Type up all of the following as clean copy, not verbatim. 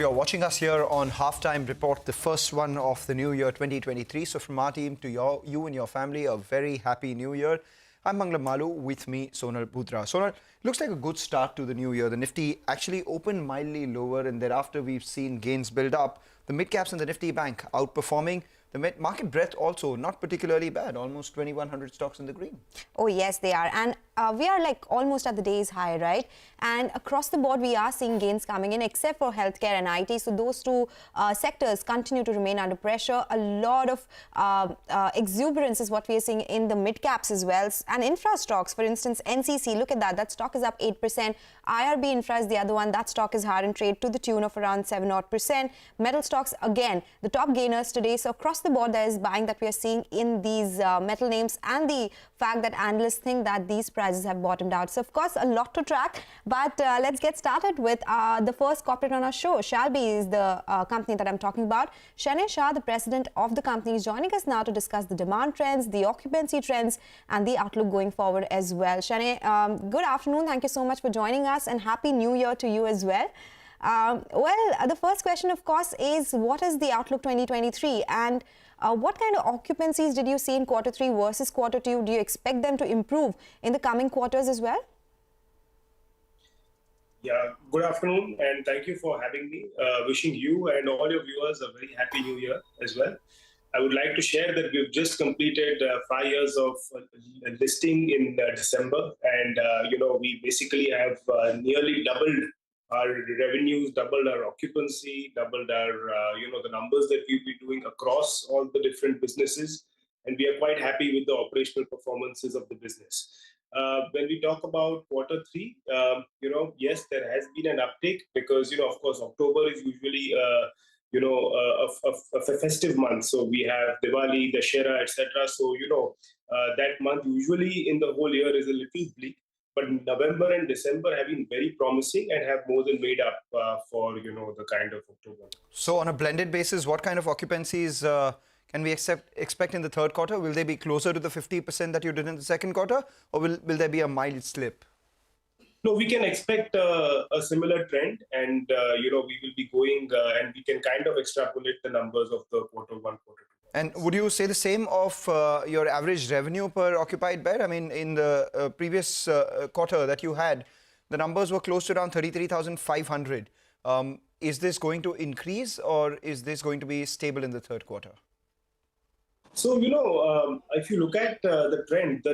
You're watching us here on Halftime Report, the first one of the new year 2023. So from our team to you and your family, a very happy new year. I'm Manglam Malu, with me Sonal Bhutra. Sonal, looks like a good start to the new year. The Nifty actually opened mildly lower and thereafter we've seen gains build up. The mid-caps and the Nifty Bank outperforming. The market breadth also not particularly bad, almost 2,100 stocks in the green. Oh yes, they are. And we are like almost at the day's high, right? And across the board, we are seeing gains coming in, except for healthcare and IT. So those two sectors continue to remain under pressure. A lot of exuberance is what we are seeing in the mid-caps as well. And infra stocks, for instance, NCC, look at that. That stock is up 8%. IRB Infra is the other one. That stock is higher in trade to the tune of around 7-odd%. Metal stocks, again, the top gainers today. So across the board, there is buying that we are seeing in these metal names, and the fact that analysts think that these prices have bottomed out. So, of course, a lot to track. But let's get started with the first corporate on our show. Shalby is the company that I'm talking about. Shalby Shah, the president of the company, is joining us now to discuss the demand trends, the occupancy trends, and the outlook going forward as well. Shalby, good afternoon. Thank you so much for joining us, and Happy New Year to you as well. The first question, of course, is what is the outlook 2023, and what kind of occupancies did you see in Q3 versus Q2? Do you expect them to improve in the coming quarters as well? Yeah, good afternoon, and thank you for having me. Wishing you and all your viewers a very happy new year as well. I would like to share that we've just completed 5 years of listing in December, and we basically have nearly doubled our revenues, doubled our occupancy, doubled our the numbers that we'll be doing across all the different businesses, and we are quite happy with the operational performances of the business. When we talk about Q3, yes, there has been an uptick because of course October is usually a festive month. So we have Diwali, Dussehra, etc. So that month usually in the whole year is a little bleak. But November and December have been very promising and have more than made up for the kind of October. So on a blended basis, what kind of occupancies can we expect in the third quarter? Will they be closer to the 50% that you did in the second quarter, or will there be a mild slip? No, we can expect a similar trend, and we will be going and we can kind of extrapolate the numbers of the Q1, Q2. And would you say the same of your average revenue per occupied bed? I mean, in the previous quarter that you had, the numbers were close to around 33,500. Is this going to increase, or is this going to be stable in the third quarter? So, if you look at the trend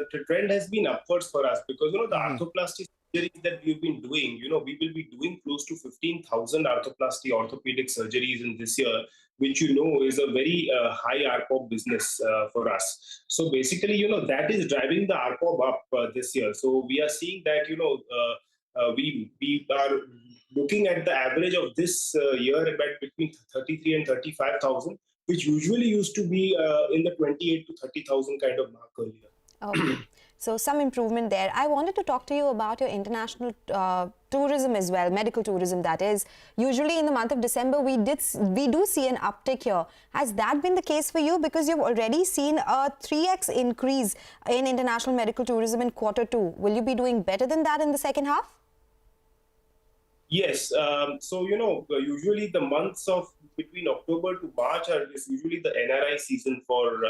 has been upwards for us because, the arthroplasty surgeries that we've been doing, we will be doing close to 15,000 arthroplasty orthopedic surgeries in this year, which is a very high ARPOB business for us. So basically, that is driving the ARPOB up this year. So we are seeing that, we are looking at the average of this year about between 33 and 35,000, which usually used to be in the 28 to 30,000 kind of mark earlier. Okay. So some improvement there. I wanted to talk to you about your international tourism as well, medical tourism that is. Usually in the month of December, we do see an uptick here. Has that been the case for you? Because you've already seen a 3x increase in international medical tourism in Q2. Will you be doing better than that in the second half? Yes. So, usually the months of between October to March is usually the NRI season for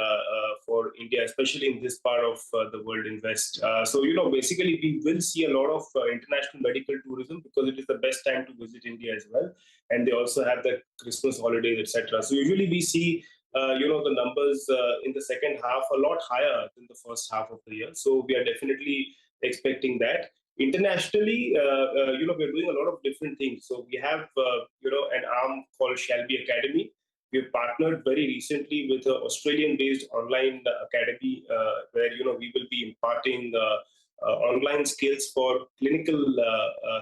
India, especially in this part of the world in West. So, basically we will see a lot of international medical tourism because it is the best time to visit India as well. And they also have the Christmas holidays, etc. So usually we see the numbers in the second half a lot higher than the first half of the year. So we are definitely expecting that. Internationally, we're doing a lot of different things. So we have, an arm called Shalby Academy. We've partnered very recently with an Australian-based online academy where, we will be imparting online skills for clinical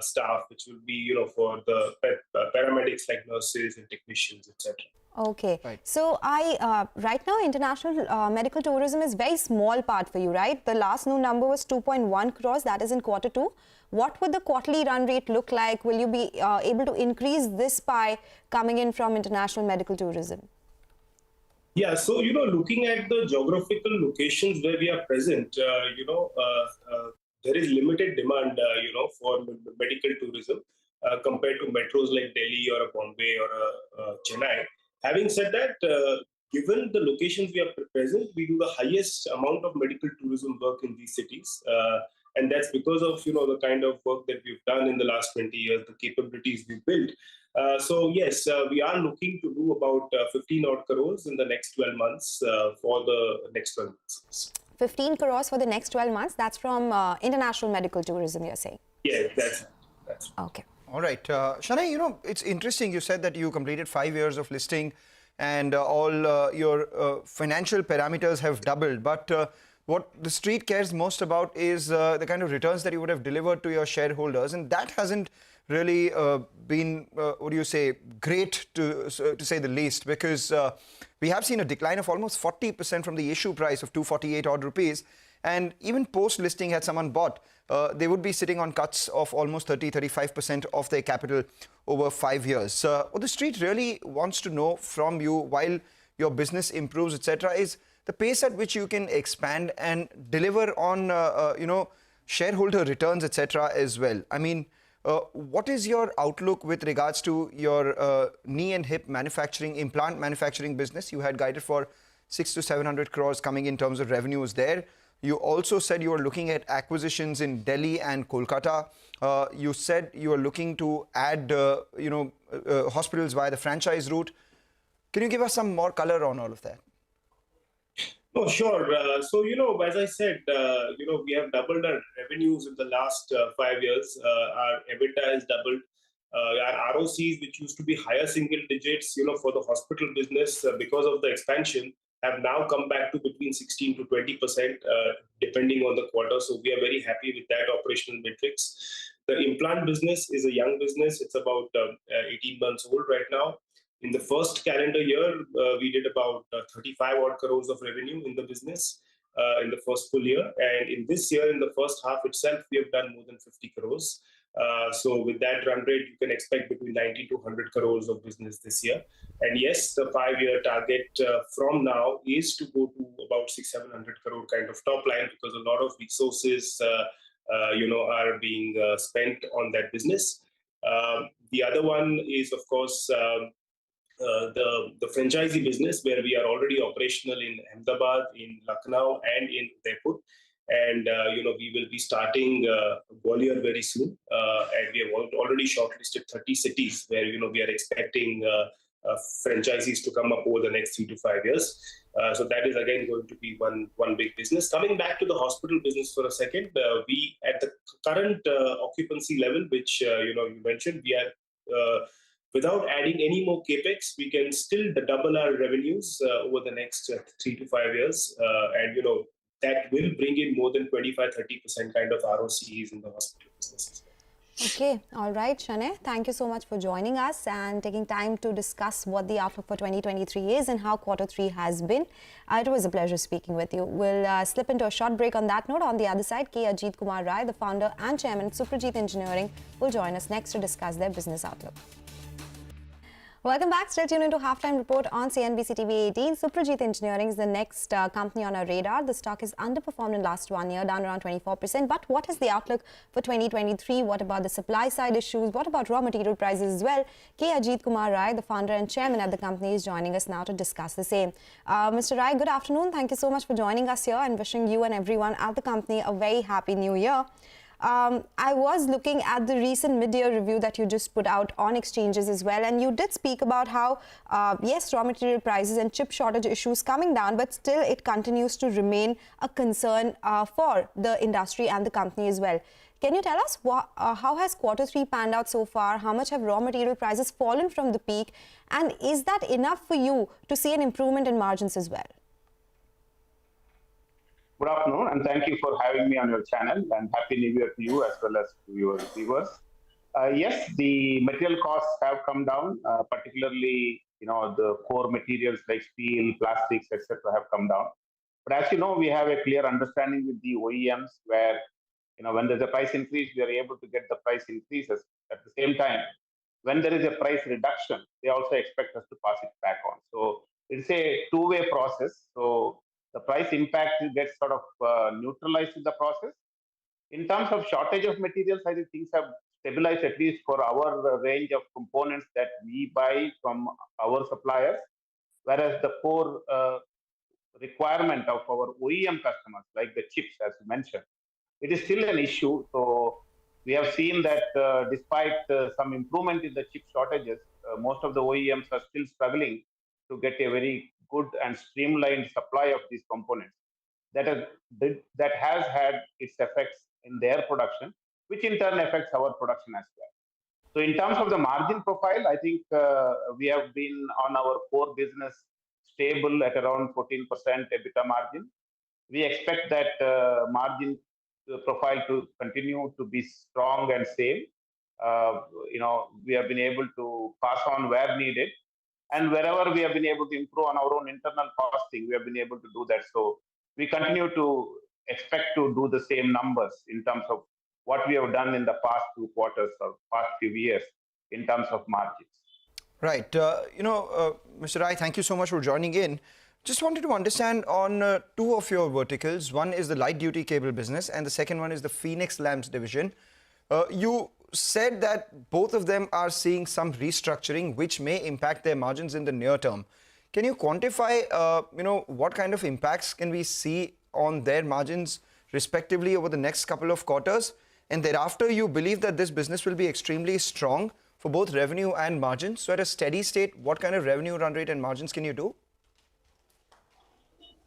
staff, which will be, for the paramedics like nurses and technicians, etc. Okay. Right. So right now, international medical tourism is very small part for you, right? The last known number was 2.1 crores. That is in Q2. What would the quarterly run rate look like? Will you be able to increase this pie coming in from international medical tourism? Yeah, so, looking at the geographical locations where we are present, there is limited demand, for medical tourism. compared to metros like Delhi or a Bombay or a Chennai. Having said that, given the locations we are present, we do the highest amount of medical tourism work in these cities. And that's because of the kind of work that we've done in the last 20 years, the capabilities we've built. So yes, we are looking to do about 15 odd crores in the next 12 months for the next 12 months. 15 crores for the next 12 months. That's from international medical tourism, you're saying? Yeah, that's okay. All right. Shanae, it's interesting. You said that you completed 5 years of listing and all your financial parameters have doubled. But what the street cares most about is the kind of returns that you would have delivered to your shareholders. And that hasn't really been, great to say the least, because we have seen a decline of almost 40% from the issue price of 248 odd rupees. And even post-listing, had someone bought, they would be sitting on cuts of almost 35% of their capital over 5 years. What the street really wants to know from you while your business improves, etc., is the pace at which you can expand and deliver on, shareholder returns, etc., as well. I mean, what is your outlook with regards to your knee and hip manufacturing, implant manufacturing business? You had guided for 600 to 700 crores coming in terms of revenues there. You also said you were looking at acquisitions in Delhi and Kolkata. You said you were looking to add, hospitals via the franchise route. Can you give us some more color on all of that? Oh, sure. So, as I said, we have doubled our revenues in the last 5 years. Our EBITDA has doubled. Our ROCs, which used to be higher single digits, for the hospital business, because of the expansion, have now come back to between 16 to 20%, depending on the quarter. So we are very happy with that operational metrics. The implant business is a young business. It's about 18 months old right now. In the first calendar year, we did about 35 odd crores of revenue in the business in the first full year. And in this year, in the first half itself, we have done more than 50 crores. So with that run rate, you can expect between 90 to 100 crores of business this year. And yes, the 5-year target from now is to go to about 600-700 crore kind of top line, because a lot of resources, are being spent on that business. The other one is, of course, the franchisee business, where we are already operational in Ahmedabad, in Lucknow, and in Udaipur. And, we will be starting Gwalior very soon. And we have already shortlisted 30 cities where, we are expecting franchisees to come up over the next 3 to 5 years. So that is, again, going to be one big business. Coming back to the hospital business for a second, we, at the current occupancy level, which, you mentioned, we are... without adding any more capex, we can still double our revenues over the next 3 to 5 years. And, that will bring in more than 25-30% kind of ROCs in the hospital businesses. Okay, all right, Shanae, thank you so much for joining us and taking time to discuss what the outlook for 2023 is and how Q3 has been. It was a pleasure speaking with you. We'll slip into a short break on that note. On the other side, K. Ajit Kumar Rai, the founder and chairman of Suprajit Engineering, will join us next to discuss their business outlook. Welcome back. Still tuned into Halftime Report on CNBC-TV18. Suprajit Engineering is the next company on our radar. The stock has underperformed in the last 1 year, down around 24%. But what is the outlook for 2023? What about the supply side issues? What about raw material prices as well? K. Ajit Kumar Rai, the founder and chairman at the company, is joining us now to discuss the same. Mr. Rai, good afternoon. Thank you so much for joining us here and wishing you and everyone at the company a very happy new year. I was looking at the recent mid-year review that you just put out on exchanges as well, and you did speak about how, yes, raw material prices and chip shortage issues coming down, but still it continues to remain a concern for the industry and the company as well. Can you tell us how has Q3 panned out so far? How much have raw material prices fallen from the peak? And is that enough for you to see an improvement in margins as well? Good afternoon, and thank you for having me on your channel, and Happy New Year to you as well as to your viewers. Yes, the material costs have come down, particularly, the core materials like steel, plastics, etc. have come down. But as you know, we have a clear understanding with the OEMs where, when there's a price increase, we are able to get the price increases. At the same time, when there is a price reduction, they also expect us to pass it back on. So it's a two-way process. So the price impact gets sort of neutralized in the process. In terms of shortage of materials, I think things have stabilized at least for our range of components that we buy from our suppliers, whereas the core requirement of our OEM customers, like the chips, as you mentioned, it is still an issue. So we have seen that despite some improvement in the chip shortages, most of the OEMs are still struggling to get a very good and streamlined supply of these components. That has had its effects in their production, which in turn affects our production as well. So in terms of the margin profile, I think we have been on our core business stable at around 14% EBITDA margin. We expect that margin profile to continue to be strong and same. We have been able to pass on where needed, and wherever we have been able to improve on our own internal costing, we have been able to do that. So we continue to expect to do the same numbers in terms of what we have done in the past 2 quarters or past few years in terms of margins. Right. Mr. Rai, thank you so much for joining in. Just wanted to understand on two of your verticals. One is the light duty cable business and the second one is the Phoenix Lamps division. You said that both of them are seeing some restructuring which may impact their margins in the near term. Can you quantify, what kind of impacts can we see on their margins respectively over the next couple of quarters? And thereafter, you believe that this business will be extremely strong for both revenue and margins. So at a steady state, what kind of revenue run rate and margins can you do?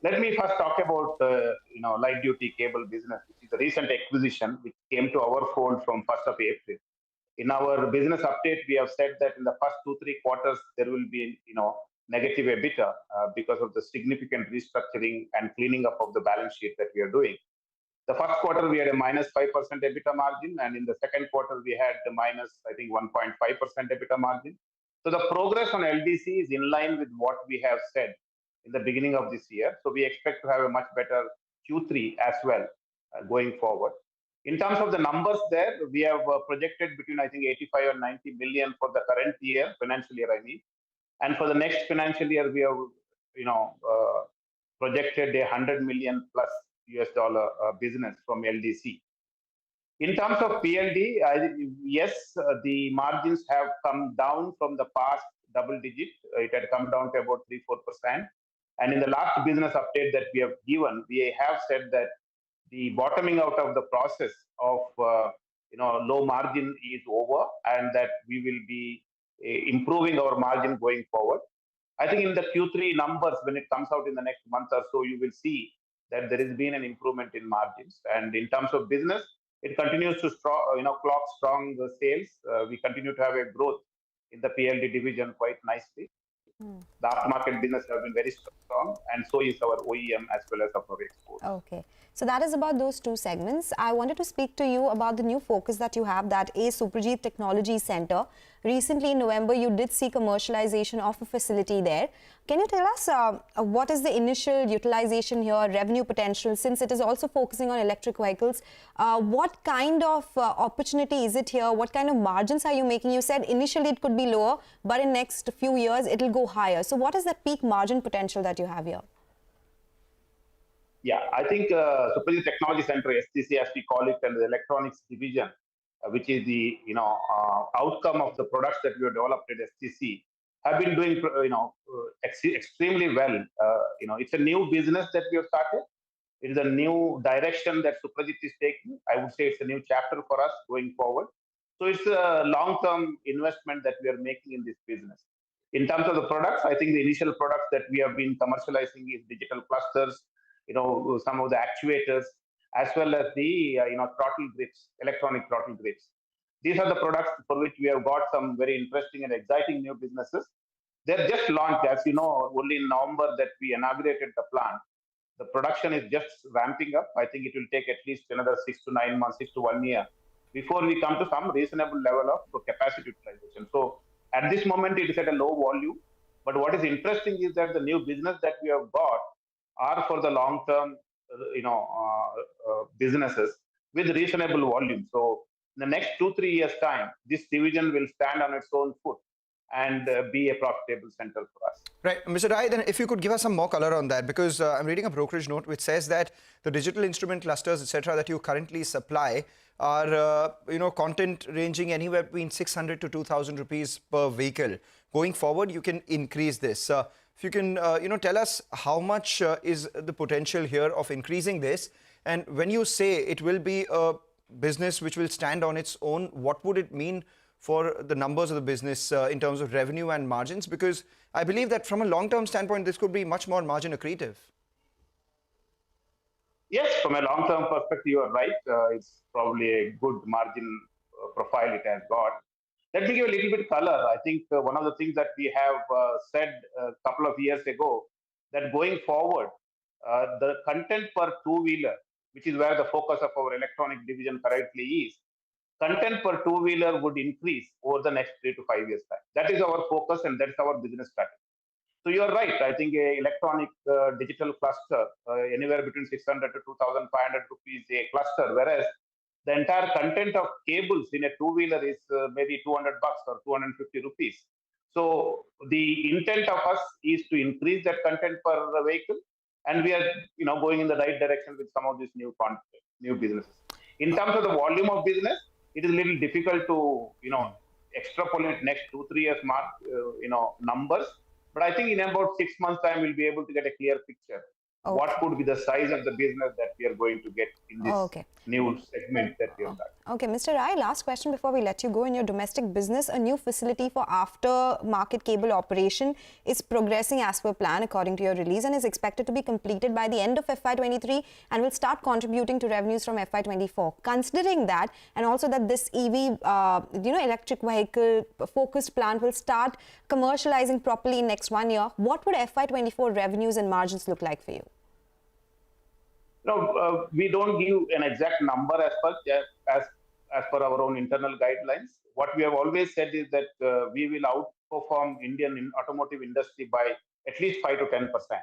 Let me first talk about light duty cable business, which is a recent acquisition which came to our fold from 1st of April. In our business update, we have said that in the first 2-3 quarters there will be negative EBITDA because of the significant restructuring and cleaning up of the balance sheet that we are doing. The first quarter we had a -5% EBITDA margin, and in the second quarter we had the -1.5% EBITDA margin. So the progress on LDC is in line with what we have said in the beginning of this year. So we expect to have a much better Q3 as well going forward. In terms of the numbers there, we have projected between 85 and 90 million for the current year, financial year I mean. And for the next financial year, we have projected a $100 million plus US dollar business from LDC. In terms of PLD, yes, the margins have come down from the past double digit. It had come down to about 3-4%. And in the last business update that we have given, we have said that the bottoming out of the process of low margin is over, and that we will be improving our margin going forward. I think in the Q3 numbers, when it comes out in the next month or so, you will see that there has been an improvement in margins. And in terms of business, it continues to clock strong sales. We continue to have a growth in the PLD division quite nicely. The aftermarket business has been very strong, and so is our OEM as well as our export. Okay. So that is about those two segments. I wanted to speak to you about the new focus that you have, that is Suprajit Technology Center. Recently in November, you did see commercialization of a facility there. Can you tell us what is the initial utilization here, revenue potential, since it is also focusing on electric vehicles? What kind of opportunity is it here? What kind of margins are you making? You said initially it could be lower, but in next few years it will go higher. So what is the peak margin potential that you have here? Yeah, I think Suprajit Technology Center, STC as we call it, and the electronics division, which is the outcome of the products that we have developed at STC, have been doing extremely well. It's a new business that we have started. It is a new direction that Suprajit is taking. I would say it's a new chapter for us going forward. So it's a long-term investment that we are making in this business. In terms of the products, I think the initial products that we have been commercializing is digital clusters, some of the actuators, as well as the throttle grips, electronic throttle grips. These are the products for which we have got some very interesting and exciting new businesses. They're just launched, as you know, only in November that we inaugurated the plant. The production is just ramping up. I think it will take at least another 6 to 9 months, 6 to 1 year, before we come to some reasonable level of capacity utilization. So at this moment, it is at a low volume. But what is interesting is that the new business that we have got are for the long-term, businesses with reasonable volume. So in the next 2-3 years' time, this division will stand on its own foot. and be a profitable center for us. Right. Mr. Rai, then if you could give us some more color on that, because I'm reading a brokerage note which says that the digital instrument clusters, etc., that you currently supply are, content ranging anywhere between 600 to 2,000 rupees per vehicle. Going forward, you can increase this. If you can, tell us how much is the potential here of increasing this, and when you say it will be a business which will stand on its own, what would it mean for the numbers of the business in terms of revenue and margins? Because I believe that from a long-term standpoint, this could be much more margin accretive. Yes, from a long-term perspective, you are right. It's probably a good margin profile it has got. Let me give a little bit color. I think one of the things that we have said a couple of years ago, that going forward, the content per two-wheeler, which is where the focus of our electronic division currently is, content per two-wheeler would increase over the next 3 to 5 years' time. That is our focus and that's our business strategy. So you are right. I think a electronic digital cluster, anywhere between 600 to 2,500 rupees a cluster, whereas the entire content of cables in a two-wheeler is maybe 200 bucks or 250 rupees. So the intent of us is to increase that content per vehicle, and we are going in the right direction with some of these new businesses. In terms of the volume of business, it is a little difficult to extrapolate next 2-3 years numbers. But I think in about 6 months' time, we'll be able to get a clear picture. Okay. What could be the size of the business that we are going to get in this new segment that we have done. Okay, Mr. Rai, last question before we let you go. In your domestic business, a new facility for after-market cable operation is progressing as per plan according to your release and is expected to be completed by the end of FY23 and will start contributing to revenues from FY24. Considering that, and also that this EV, electric vehicle focused plant will start commercializing properly in next 1 year, what would FY24 revenues and margins look like for you? No, we don't give an exact number as per our own internal guidelines. What we have always said is that we will outperform Indian automotive industry by at least 5 to 10%. And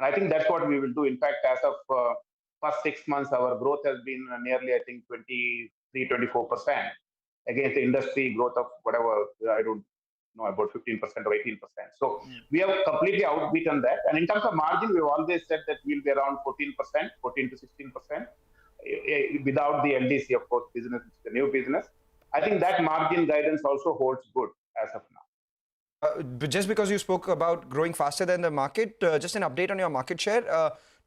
I think that's what we will do. In fact, as of first 6 months, our growth has been nearly, I think, 23-24% against the industry growth of whatever, I don't know, about 15% or 18%. So we have completely outbeaten that. And in terms of margin, we've always said that we'll be around 14%, 14 to 16%, without the LDC, of course, business, the new business. I think that margin guidance also holds good as of now. But just because you spoke about growing faster than the market, just an update on your market share.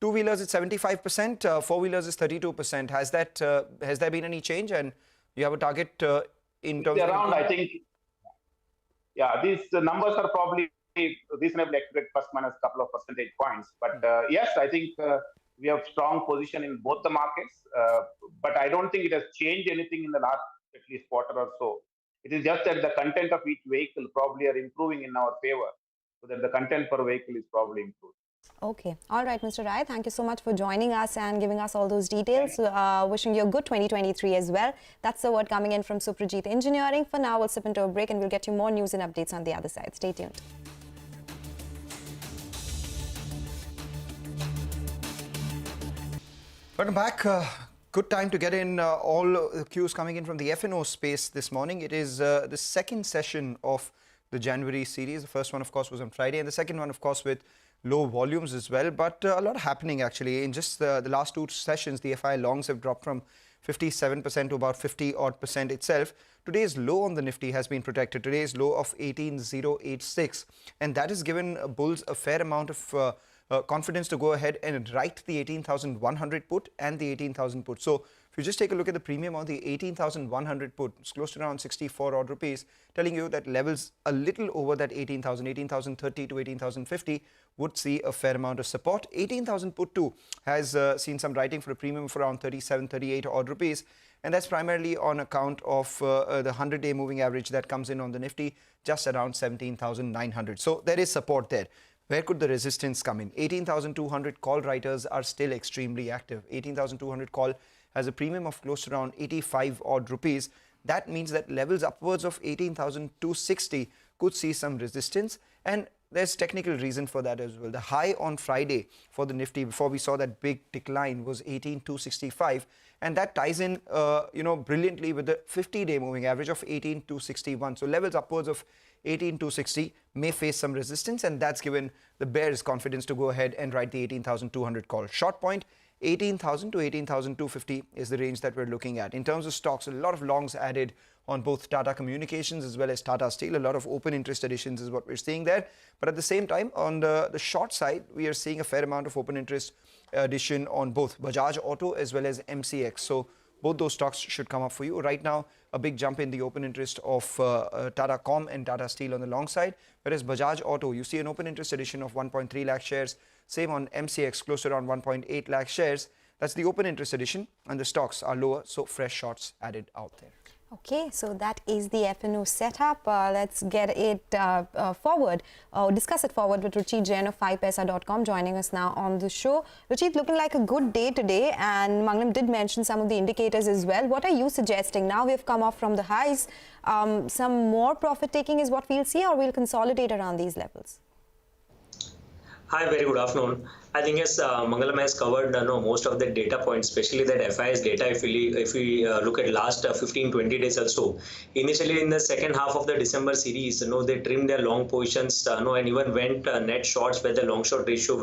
Two-wheelers is 75%, four-wheelers is 32%. Has there been any change? And you have a target in terms around, I think. Yeah, these numbers are probably reasonably accurate, plus minus a couple of percentage points. But yes, I think we have strong position in both the markets. But I don't think it has changed anything in the last at least quarter or so. It is just that the content of each vehicle probably are improving in our favor, so that the content per vehicle is probably improved. Okay. All right, Mr. Rai, thank you so much for joining us and giving us all those details. Wishing you a good 2023 as well. That's the word coming in from Suprajit Engineering. For now, we'll slip into a break and we'll get you more news and updates on the other side. Stay tuned. Welcome back. Good time to get in all the cues coming in from the F&O space this morning. It is the second session of the January series. The first one, of course, was on Friday, and the second one, of course, with low volumes as well, but a lot happening actually. In just the last two sessions, the FI longs have dropped from 57% to about 50-odd% itself. Today's low on the Nifty has been protected. Today's low of 18,086, and that has given bulls a fair amount of confidence to go ahead and write the 18,100 put and the 18,000 put. So if you just take a look at the premium on the 18,100 put, it's close to around 64 odd rupees, telling you that levels a little over that 18,000, 18,030 to 18,050 would see a fair amount of support. 18,000 put too has seen some writing for a premium of around 37, 38 odd rupees, and that's primarily on account of the 100-day moving average that comes in on the Nifty, just around 17,900. So there is support there. Where could the resistance come in? 18,200 call writers are still extremely active. 18,200 call has a premium of close to around 85 odd rupees. That means that levels upwards of 18,260 could see some resistance, and there's technical reason for that as well. The high on Friday for the Nifty before we saw that big decline was 18,265, and that ties in brilliantly with the 50-day moving average of 18,261. So levels upwards of 18,260 may face some resistance, and that's given the bears confidence to go ahead and write the 18,200 call. Short point, 18,000 to 18,250 is the range that we're looking at. In terms of stocks, a lot of longs added on both Tata Communications as well as Tata Steel. A lot of open interest additions is what we're seeing there. But at the same time, on the short side, we are seeing a fair amount of open interest addition on both Bajaj Auto as well as MCX. So both those stocks should come up for you. Right now, a big jump in the open interest of Tata Com and Tata Steel on the long side. Whereas Bajaj Auto, you see an open interest addition of 1.3 lakh shares. Same on MCX, close to around 1.8 lakh shares. That's the open interest addition, and the stocks are lower, so fresh shorts added out there. Okay, so that is the FNO setup. Let's get it forward, discuss it forward with Ruchit Jain of 5paisa.com joining us now on the show. Ruchit, looking like a good day today, and Mangalam did mention some of the indicators as well. What are you suggesting? Now we've come off from the highs. Some more profit taking is what we'll see, or we'll consolidate around these levels? Hi, very good afternoon. I think yes, Mangalam has covered most of the data points, especially that FIS data. If we look at last 15-20 days or so, initially in the second half of the December series, they trimmed their long positions, and even went net shorts, where the long short ratio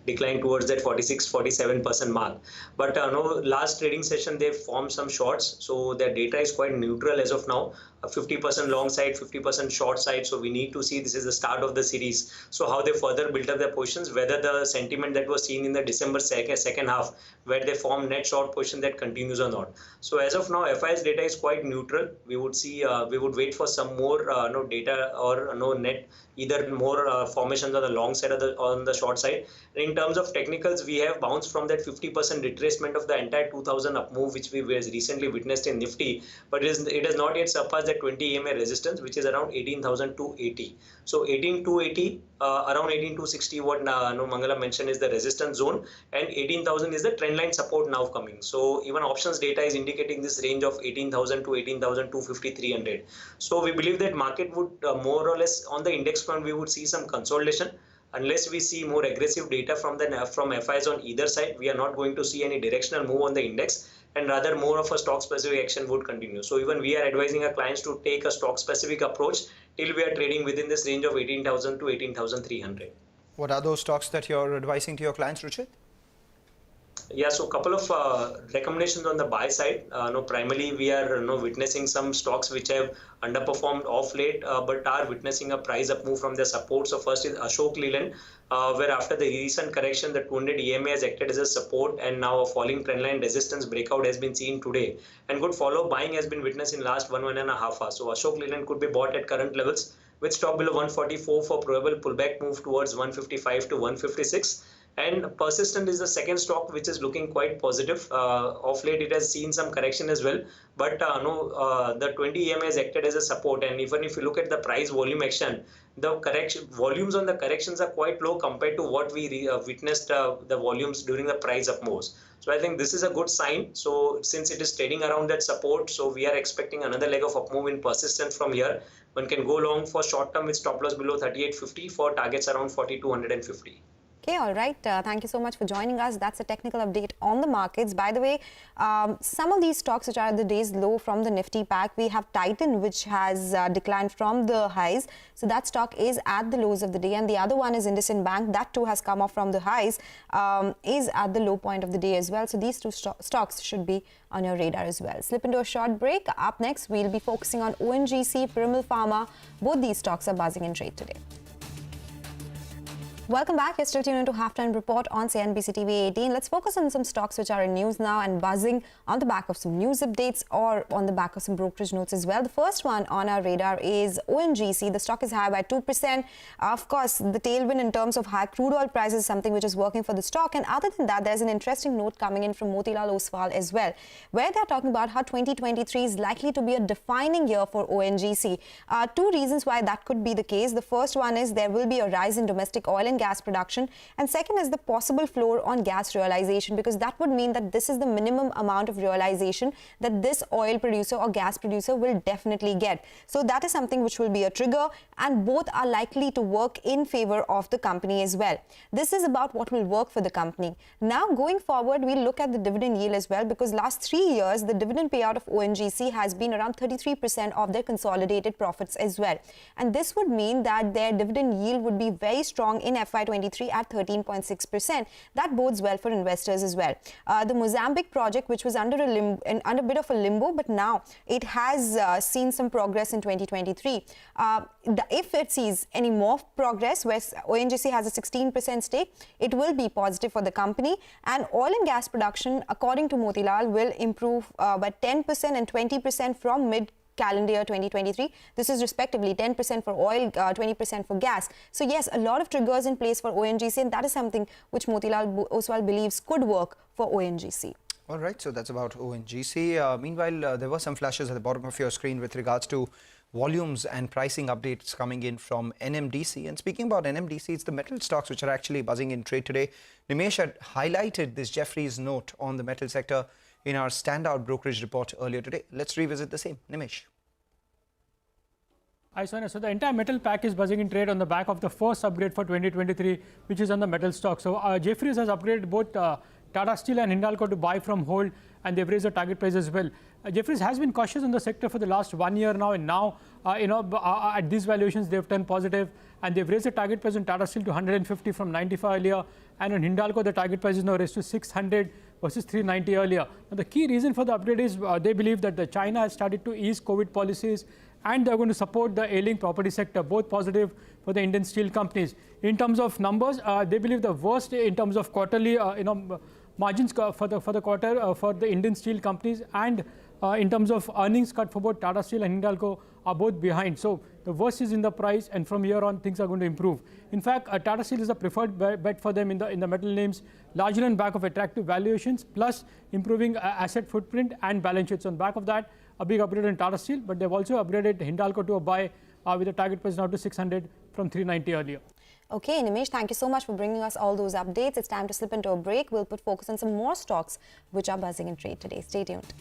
declined towards that 46-47% mark. But last trading session they formed some shorts, so their data is quite neutral as of now. 50% long side, 50% short side. So we need to see, this is the start of the series. So how they further build up their positions, whether the sentiment that was seen in the December second half, where they formed net short position, that continues or not. So as of now, FIS data is quite neutral. We would see, we would wait for some more data or net, either more formations on the long side or on the short side. And in terms of technicals, we have bounced from that 50% retracement of the entire 2000 up move, which we recently witnessed in Nifty, but it has not yet surpassed that 20 EMA resistance, which is around 18,280. So 18,280, around 18,260, what Mangalam mentioned is the resistance zone, and 18,000 is the trend line support now coming. So even options data is indicating this range of 18,000 to 18,250, 300. So we believe that market would more or less, on the index front, we would see some consolidation. Unless we see more aggressive data from FIs on either side, we are not going to see any directional move on the index, and rather more of a stock specific action would continue. So even we are advising our clients to take a stock specific approach till we are trading within this range of 18,000 to 18,300. What are those stocks that you're advising to your clients, Ruchit? Yeah, so a couple of recommendations on the buy side. Primarily we are witnessing some stocks which have underperformed off late, but are witnessing a price up move from their support. So first is Ashok Leyland, where after the recent correction, the 200 EMA has acted as a support, and now a falling trendline resistance breakout has been seen today. And good follow buying has been witnessed in last 1.5 hours. So Ashok Leyland could be bought at current levels with stop below 144 for probable pullback move towards 155 to 156. And Persistent is the second stock which is looking quite positive. Of late, it has seen some correction as well, but the 20 EMA has acted as a support. And even if you look at the price volume action, the volumes on the corrections are quite low compared to what we witnessed the volumes during the price up moves. So I think this is a good sign. So since it is trading around that support, so we are expecting another leg of up move in Persistent from here. One can go long for short term with stop loss below 38.50 for targets around 4250. Okay, all right. Thank you so much for joining us. That's a technical update on the markets. By the way, some of these stocks which are at the day's low from the Nifty pack, we have Titan, which has declined from the highs. So that stock is at the lows of the day. And the other one is Indices Bank. That too has come off from the highs, is at the low point of the day as well. So these two stocks should be on your radar as well. Slip into a short break. Up next, we'll be focusing on ONGC, Pharma. Both these stocks are buzzing in trade today. Welcome back. You're still tuned into Halftime Report on CNBC-TV18. Let's focus on some stocks which are in news now and buzzing on the back of some news updates or on the back of some brokerage notes as well. The first one on our radar is ONGC. The stock is higher by 2%. Of course, the tailwind in terms of high crude oil prices is something which is working for the stock. And other than that, there's an interesting note coming in from Motilal Oswal as well, where they're talking about how 2023 is likely to be a defining year for ONGC. Two reasons why that could be the case. The first one is there will be a rise in domestic oil and and gas production. And second is the possible floor on gas realization, because that would mean that this is the minimum amount of realization that this oil producer or gas producer will definitely get. So that is something which will be a trigger, and both are likely to work in favor of the company as well. This is about what will work for the company. Now going forward, we'll look at the dividend yield as well, because last 3 years the dividend payout of ONGC has been around 33% of their consolidated profits as well. And this would mean that their dividend yield would be very strong in FY23 at 13.6%. That bodes well for investors as well. The Mozambique project, which was under a bit of a limbo, but now it has seen some progress in 2023. If it sees any more progress, where ONGC has a 16% stake, it will be positive for the company. And oil and gas production, according to Motilal, will improve by 10% and 20% from mid-calendar year 2023. This is respectively 10% for oil, 20% for gas. So yes, a lot of triggers in place for ONGC, and that is something which Motilal Oswal believes could work for ONGC. All right, so that's about ONGC. Meanwhile, there were some flashes at the bottom of your screen with regards to volumes and pricing updates coming in from NMDC. And speaking about NMDC, it's the metal stocks which are actually buzzing in trade today. Nimesh had highlighted this Jefferies note on the metal sector in our standout brokerage report earlier today. Let's revisit the same. Nimesh. Hi, Sonia. So the entire metal pack is buzzing in trade on the back of the first upgrade for 2023, which is on the metal stock. So Jefferies has upgraded both Tata Steel and Hindalco to buy from hold, and they've raised the target price as well. Jefferies has been cautious on the sector for the last 1 year now, and now at these valuations they've turned positive, and they've raised the target price on Tata Steel to 150 from 95 earlier, and on Hindalco the target price is now raised to 600 versus 390 earlier. Now the key reason for the upgrade is they believe that China has started to ease COVID policies, and they're going to support the ailing property sector, both positive for the Indian steel companies. In terms of numbers, they believe the worst in terms of quarterly margins for the quarter for the Indian steel companies, and in terms of earnings cut for both Tata Steel and Hindalco are both behind. So the worst is in the price, and from here on things are going to improve. In fact, Tata Steel is a preferred bet for them in the metal names, largely on back of attractive valuations plus improving asset footprint and balance sheets. On back of that, a big upgrade in Tata Steel, but they've also upgraded Hindalco to a buy with a target price now to 600 from 390 earlier. Okay, Nimesh, thank you so much for bringing us all those updates. It's time to slip into a break. We'll put focus on some more stocks which are buzzing in trade today. Stay tuned.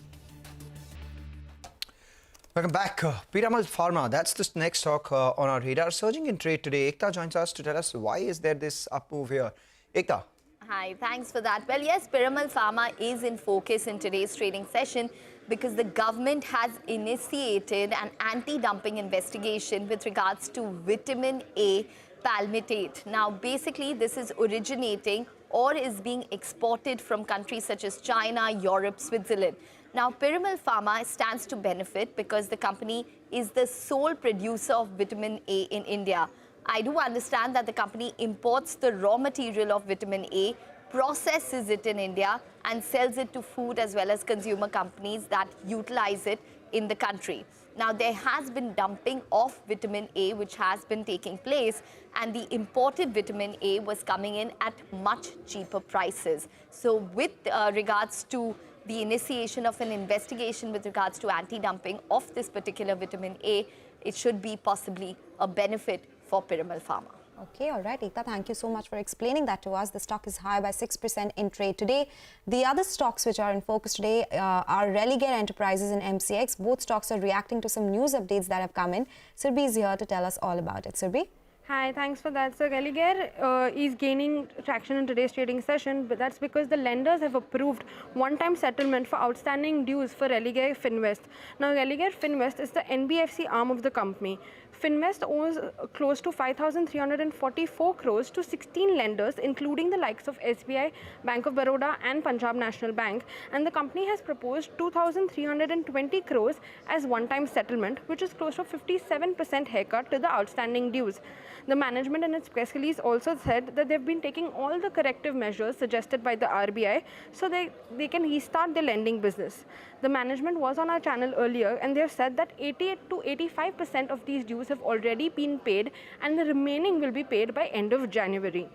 Welcome back. Piramal Pharma, that's the next stock on our radar. Surging in trade today. Ekta joins us to tell us why is there this up move here. Ekta. Hi, thanks for that. Well, yes, Piramal Pharma is in focus in today's trading session because the government has initiated an anti-dumping investigation with regards to vitamin A palmitate. Now, basically, this is originating or is being exported from countries such as China, Europe, Switzerland. Now, Piramal Pharma stands to benefit because the company is the sole producer of vitamin A in India. I do understand that the company imports the raw material of vitamin A, processes it in India, and sells it to food as well as consumer companies that utilize it in the country. Now, there has been dumping of vitamin A which has been taking place, and the imported vitamin A was coming in at much cheaper prices. So with regards to the initiation of an investigation with regards to anti-dumping of this particular vitamin A, it should be possibly a benefit for Piramal Pharma. Okay, all right, Ekta, thank you so much for explaining that to us. The stock is higher by 6% in trade today. The other stocks which are in focus today are Religare Enterprises and MCX. Both stocks are reacting to some news updates that have come in. Surbhi is here to tell us all about it. Surbhi? Hi, thanks for that. So Religare is gaining traction in today's trading session, but that's because the lenders have approved one-time settlement for outstanding dues for Religare Finvest. Now, Religare Finvest is the NBFC arm of the company. Finvest owes close to 5,344 crores to 16 lenders, including the likes of SBI, Bank of Baroda and Punjab National Bank. And the company has proposed 2,320 crores as one-time settlement, which is close to 57% haircut to the outstanding dues. The management in its press release also said that they've been taking all the corrective measures suggested by the RBI so they can restart their lending business. The management was on our channel earlier and they've said that 88 to 85% of these dues have already been paid and the remaining will be paid by end of January.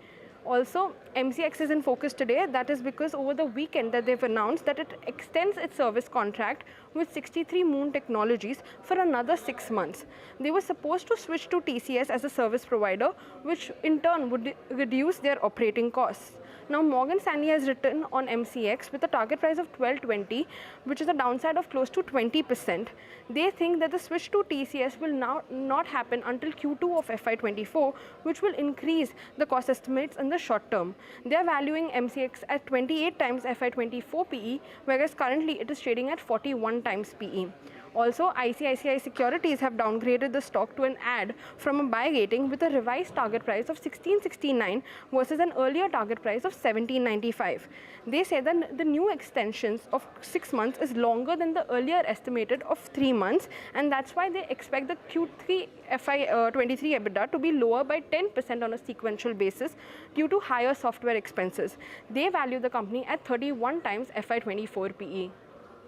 Also, MCX is in focus today. That is because over the weekend that they've announced that it extends its service contract with 63 Moon Technologies for another 6 months. They were supposed to switch to TCS as a service provider, which in turn would reduce their operating costs. Now, Morgan Stanley has written on MCX with a target price of 1220, which is a downside of close to 20%. They think that the switch to TCS will now not happen until Q2 of FY24, which will increase the cost estimates in the short term. They are valuing MCX at 28 times FY24 PE, whereas currently it is trading at 41 times PE. Also, ICICI Securities have downgraded the stock to an add from a buy rating with a revised target price of 1669 versus an earlier target price of 1795. They say that the new extensions of 6 months is longer than the earlier estimated of 3 months, and that's why they expect the Q3 FY23 EBITDA to be lower by 10% on a sequential basis due to higher software expenses. They value the company at 31 times FY24 PE.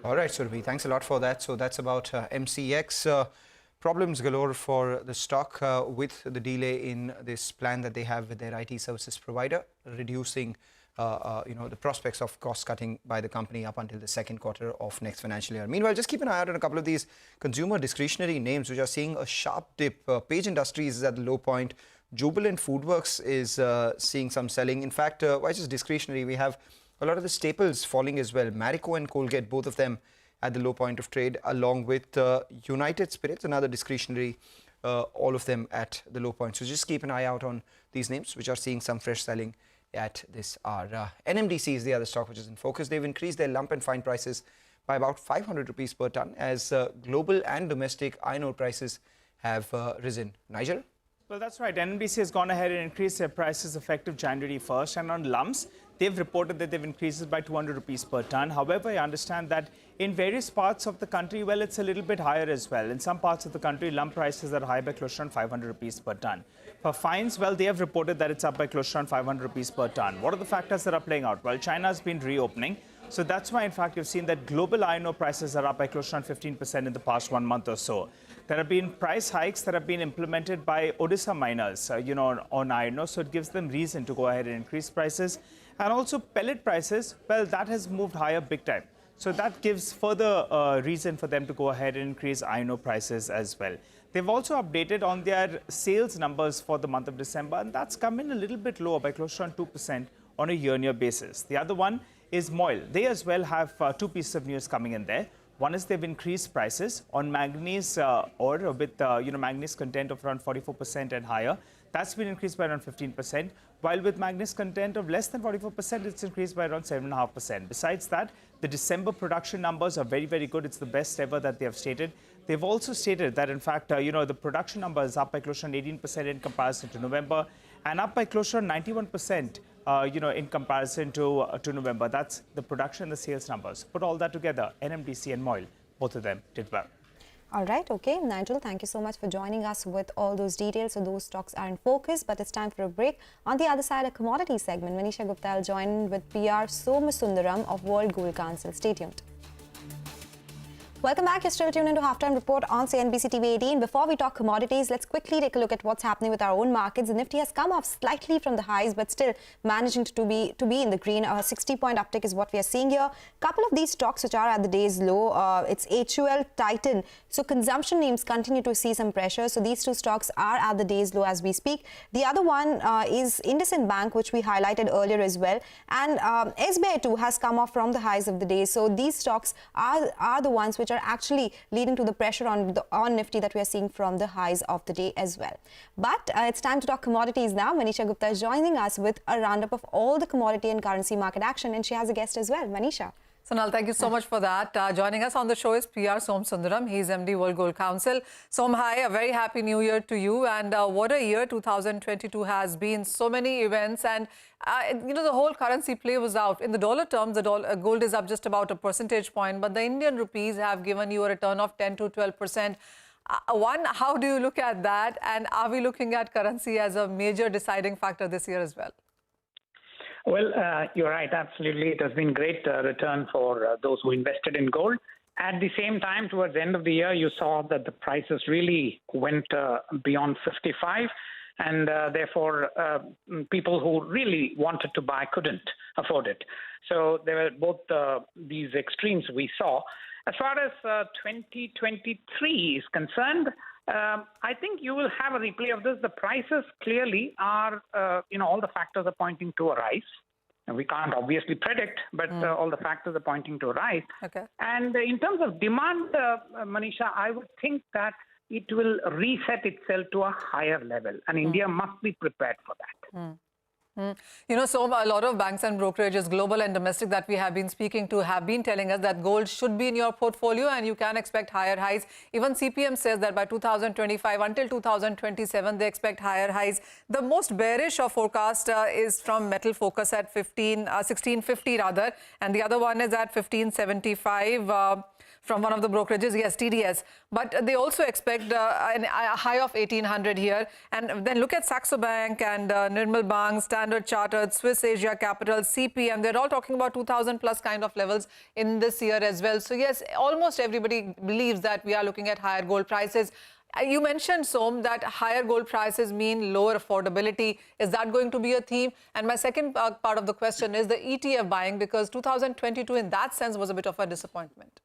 All right, Surbhi, thanks a lot for that. So that's about MCX. Problems galore for the stock with the delay in this plan that they have with their IT services provider, reducing the prospects of cost cutting by the company up until the second quarter of next financial year. Meanwhile, just keep an eye out on a couple of these consumer discretionary names which are seeing a sharp dip. Page Industries is at the low point. Jubilant Foodworks is seeing some selling. In fact, why just discretionary? We have a lot of the staples falling as well. Marico and Colgate, both of them at the low point of trade, along with United Spirits, another discretionary, all of them at the low point. So just keep an eye out on these names, which are seeing some fresh selling at this hour. NMDC is the other stock which is in focus. They've increased their lump and fine prices by about 500 rupees per ton as global and domestic iron ore prices have risen. Nigel? Well, that's right. NMDC has gone ahead and increased their prices effective January 1st. And on lumps, they've reported that they've increased it by 200 rupees per ton. However, I understand that in various parts of the country, well, it's a little bit higher as well. In some parts of the country, lump prices are high by close to 500 rupees per ton. For fines, well, they have reported that it's up by close to 500 rupees per ton. What are the factors that are playing out? Well, China has been reopening. So that's why, in fact, you've seen that global iron ore prices are up by close to 15% in the past 1 month or so. There have been price hikes that have been implemented by Odisha miners, on iron ore. So it gives them reason to go ahead and increase prices. And also pellet prices, well, that has moved higher big time. So that gives further reason for them to go ahead and increase iron ore prices as well. They've also updated on their sales numbers for the month of December, and that's come in a little bit lower by close to 2% on a year-on-year basis. The other one is MOIL. They as well have two pieces of news coming in there. One is they've increased prices on manganese ore with manganese content of around 44% and higher. That's been increased by around 15%, while with manganese content of less than 44%, it's increased by around 7.5%. Besides that, the December production numbers are very, very good. It's the best ever that they have stated. They've also stated that, in fact, the production number is up by close to 18% in comparison to November, and up by close to 91%, in comparison to November. That's the production and the sales numbers. Put all that together, NMDC and MOIL, both of them did well. All right, okay. Nigel, thank you so much for joining us with all those details. So those stocks are in focus, but it's time for a break. On the other side, a commodity segment. Manisha Gupta will join with PR Somasundaram of World Gold Council. Stay tuned. Welcome back. You're still tuned into Halftime Report on CNBC-TV18. Before we talk commodities, let's quickly take a look at what's happening with our own markets. The Nifty has come off slightly from the highs, but still managing to be in the green. A 60-point uptick is what we are seeing here. Couple of these stocks which are at the day's low. It's HUL, Titan. So consumption names continue to see some pressure. So these two stocks are at the day's low as we speak. The other one is Indices Bank, which we highlighted earlier as well. And SBI too has come off from the highs of the day. So these stocks are the ones which are actually leading to the pressure on Nifty that we are seeing from the highs of the day as well. But it's time to talk commodities now. Manisha Gupta is joining us with a roundup of all the commodity and currency market action, and she has a guest as well. Manisha. Sonal, thank you so much for that. Joining us on the show is PR Somasundaram. He's MD World Gold Council. Som, hi, a very happy new year to you. And what a year 2022 has been. So many events, and the whole currency play was out. In the dollar terms, the gold is up just about a percentage point, but the Indian rupees have given you a return of 10 to 12%. One, how do you look at that? And are we looking at currency as a major deciding factor this year as well? Well, you're right. Absolutely. It has been great return for those who invested in gold. At the same time, towards the end of the year, you saw that the prices really went beyond 55. and therefore people who really wanted to buy couldn't afford it. So there were both these extremes we saw. As far as 2023 is concerned, I think you will have a replay of this. The prices clearly are, all the factors are pointing to a rise. And we can't obviously predict, but all the factors are pointing to a rise. Okay. And in terms of demand, Manisha, I would think that it will reset itself to a higher level, and India must be prepared for that. So a lot of banks and brokerages, global and domestic, that we have been speaking to have been telling us that gold should be in your portfolio and you can expect higher highs. Even CPM says that by 2025 until 2027, they expect higher highs. The most bearish of forecast is from Metal Focus at 1650 rather, and the other one is at 1575. From one of the brokerages, yes, TDS. But they also expect a high of 1800 here. And then look at Saxo Bank and Nirmal Bang, Standard Chartered, Swiss Asia Capital, CPM. They're all talking about 2000 plus kind of levels in this year as well. So yes, almost everybody believes that we are looking at higher gold prices. You mentioned, Som, that higher gold prices mean lower affordability. Is that going to be a theme? And my second part of the question is the ETF buying, because 2022 in that sense was a bit of a disappointment.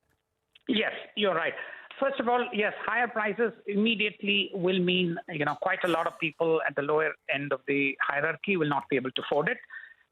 Yes, you're right. First of all, yes, higher prices immediately will mean, quite a lot of people at the lower end of the hierarchy will not be able to afford it.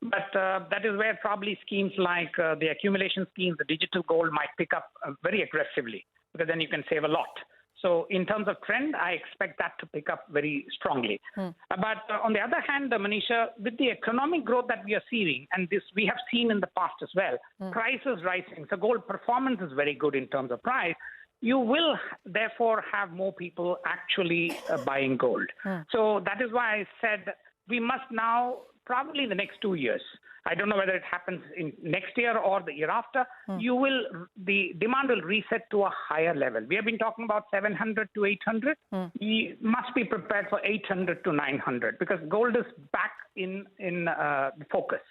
But that is where probably schemes like the accumulation schemes, the digital gold might pick up very aggressively, because then you can save a lot. So in terms of trend, I expect that to pick up very strongly. But on the other hand, Manisha, with the economic growth that we are seeing, and this we have seen in the past as well, prices rising. So gold performance is very good in terms of price. You will therefore have more people actually buying gold. So that is why I said we must now, probably in the next 2 years, I don't know whether it happens in next year or the year after, the demand will reset to a higher level. We have been talking about 700 to 800. We must be prepared for 800 to 900, because gold is back in focus.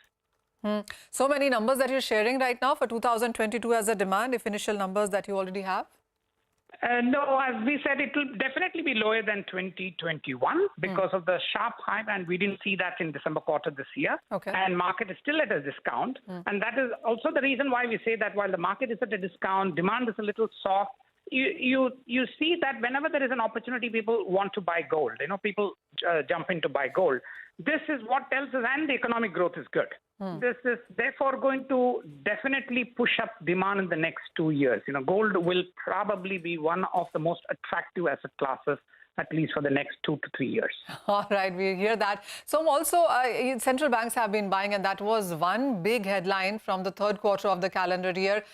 So many numbers that you're sharing right now for 2022 as a demand, if initial numbers that you already have? No, as we said, it will definitely be lower than 2021 because of the sharp high, and we didn't see that in December quarter this year. Okay. And market is still at a discount. And that is also the reason why we say that while the market is at a discount, demand is a little soft. You see that whenever there is an opportunity, people want to buy gold. People jump in to buy gold. This is what tells us, and the economic growth is good. This is therefore going to definitely push up demand in the next 2 years. Gold will probably be one of the most attractive asset classes, at least for the next 2 to 3 years. All right, we hear that. So also, central banks have been buying, and that was one big headline from the third quarter of the calendar year.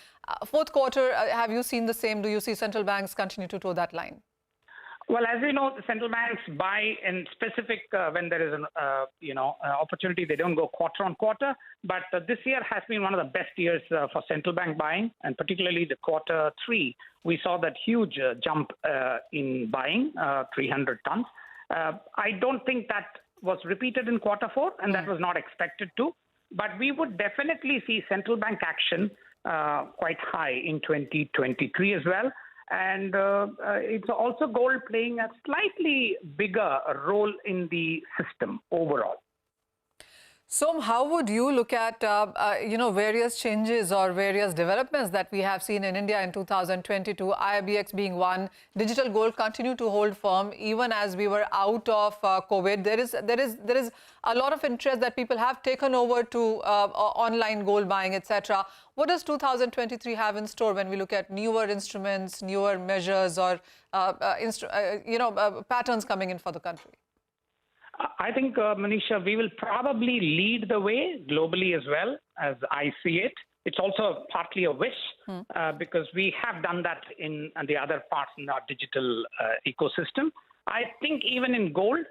Fourth quarter, have you seen the same? Do you see central banks continue to toe that line? Well, as you know, the central banks buy in specific when there is an opportunity. They don't go quarter on quarter. But this year has been one of the best years for central bank buying, and particularly the quarter three. We saw that huge jump in buying, 300 tons. I don't think that was repeated in quarter four, and that was not expected to. But we would definitely see central bank action quite high in 2023 as well. And it's also gold playing a slightly bigger role in the system overall. So how would you look at, various changes or various developments that we have seen in India in 2022, IBX being one, digital gold continue to hold firm even as we were out of COVID. There is a lot of interest that people have taken over to online gold buying, etc. What does 2023 have in store when we look at newer instruments, newer measures, or patterns coming in for the country? I think, Manisha, we will probably lead the way globally as well, as I see it. It's also partly a wish because we have done that in the other parts in our digital ecosystem. I think even in gold,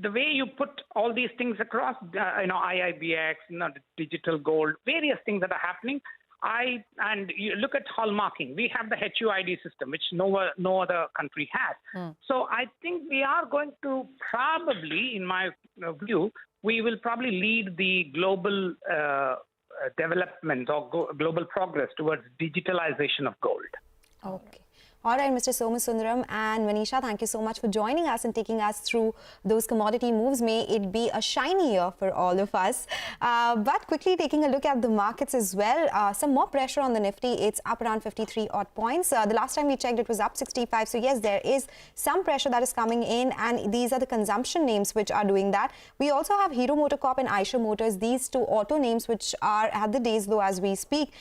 the way you put all these things across, IIBX, the digital gold, various things that are happening, and you look at hallmarking. We have the HUID system, which no other country has. So I think we are going to probably, in my view, we will probably lead the global development or global progress towards digitalization of gold. Okay. All right, Mr. Somasundaram and Manisha, thank you so much for joining us and taking us through those commodity moves. May it be a shiny year for all of us. But quickly taking a look at the markets as well, some more pressure on the Nifty. It's up around 53 odd points. The last time we checked, it was up 65. So yes, there is some pressure that is coming in, and these are the consumption names which are doing that. We also have Hero MotoCorp and Eicher Motors, these two auto names which are at the day's low as we speak.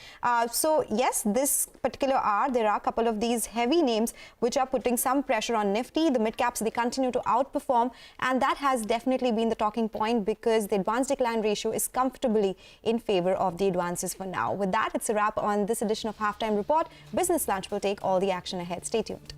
So yes, this particular hour, there are a couple of these heavy names which are putting some pressure on Nifty. The mid caps, they continue to outperform, and that has definitely been the talking point because the advance decline ratio is comfortably in favor of the advances for now. With that, it's a wrap on this edition of Halftime Report. Business Lunch will take all the action ahead. Stay tuned.